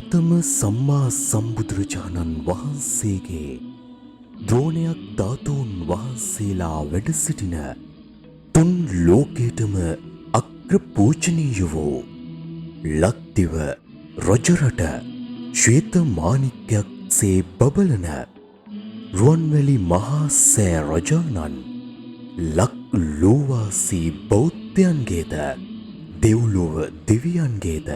ගෞතම සම්මා සම්බුදුරජාණන් වහන්සේගේ ද්‍රෝණයක් ධාතුන් වහන්සේලා වැඩ සිටින තුන් ලෝකයටම අග්‍ර පූජනීය වූ ලක්දිව රජරට ශ්වේත මාණික්කයක් සේ බබලන රුවන්වැලි මහා සෑ රජාණන් ලක් ලෝවාසී බෞද්ධයන්ගේද දෙව්ලොව දෙවියන්ගේද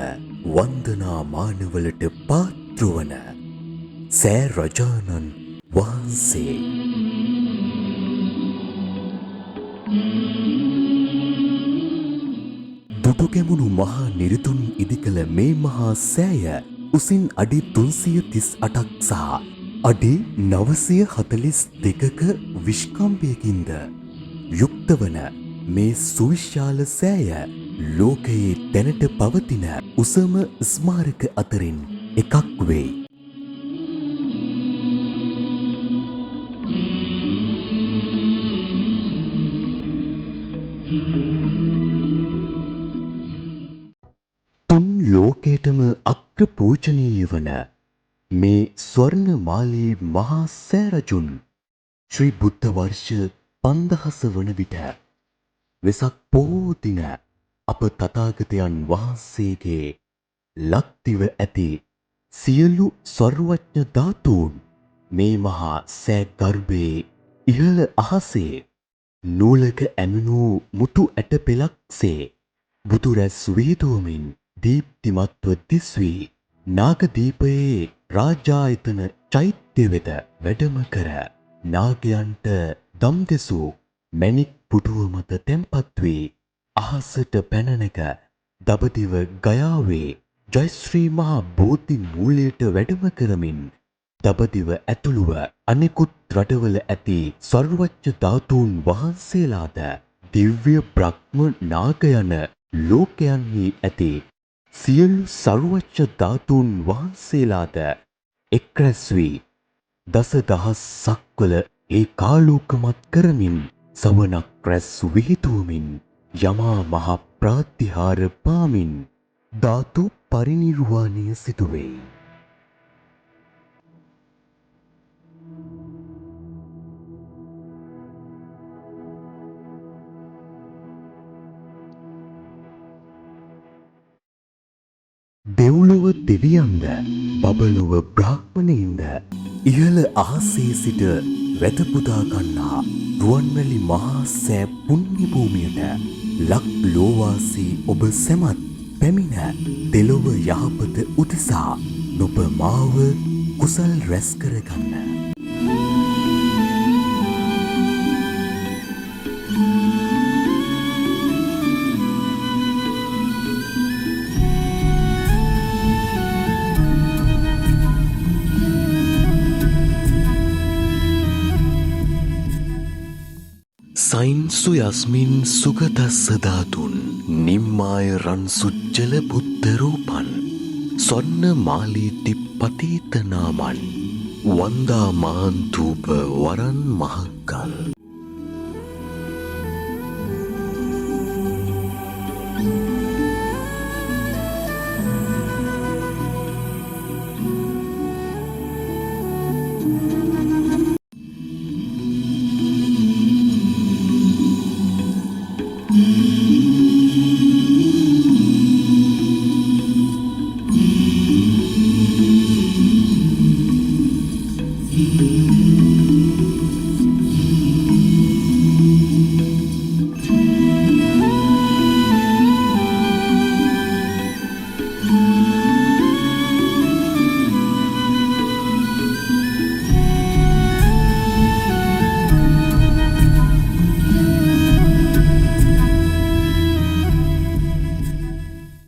වන්දනා මානවලට පාත්‍ර වන සෑ රජාණන් වහන්සේ දුටුගැමුණු මහා නිරිතුන් ඉදිකළ මේ මහා සෑය උසින් අඩි 338ක් සහ අඩි 942ක විශ්කම්භයකින්ද යුක්ත වන මේ සුවිශාල සෑය ලෝකයේ දැනට පවතින උසම ස්මාරක අතරින් එකක් වෙයි. තුන් ලෝකයටම අග්‍ර පූජනීය වන මේ ස්වර්ණමාලී මහා සෑරජුන් ශ්‍රී බුද්ධ වර්ෂ 5000 වන විට වෙසක් පොහෝ දින අප තථාගතයන් වහන්සේගේ ලක්දිව ඇති සියලු සර්වඥ ධාතුන් මේ මහා සෑ ගර්භයේ ඉහළ අහසේ නූලක ඇමිනූ මුතු ඇට පෙළක්සේ බුදුරැස් විහිදුවමින් දීප්තිමත්ව දිස්වී නාගදීපයේ රාජායතන චෛත්‍ය වෙත වැඩම කර නාගයන්ට දම් දෙසූ මැණික් පුටුව මත තැන්පත් වී අහසට පැන නැග දඹදිව ගයාවේ ජයශ්‍රී මහා බෝධි මූලයට වැඩම කරමින් දඹදිව ඇතුළුව අනෙකුත් රටවල ඇති සර්වඥ ධාතුන් වහන්සේලාද දිව්‍ය බ්‍රහ්ම නාග යන ලෝකයන්හි ඇති සියලු සර්වඥ ධාතුන් වහන්සේලාද එක්රැස් වී දසදහස් සක්වල ඒකාලෝකමත් කරමින් සවනක් රැස් විහිදුවමින් යමා මහ ප්‍රාතිහාර පාමින් ධාතු පරිනිර්වාණය සිදුවේ. දෙව්ලොව දෙවියන්ද බබලොව බ්‍රාහ්මණයින්ද ඉහළ අහසේ සිට වැදපුදා ගන්නා රුවන්වැලි මහා සෑ පුණ්‍ය භූමියට ලක් ලෝවාසී ඔබ සැමත් පැමිණ දෙලොව යහපත උදෙසා නොපමාව කුසල් රැස් කරගන්න. සයින්සු යස්මින් සුගතස්ස ධාතුන් නිම්මාය රන් සුච්චල බුද්ධ රූපන් ස්වර්ණ මාලීති පතීත නාමන් වන්දා මහන්තූප වරන් මහක්කල්.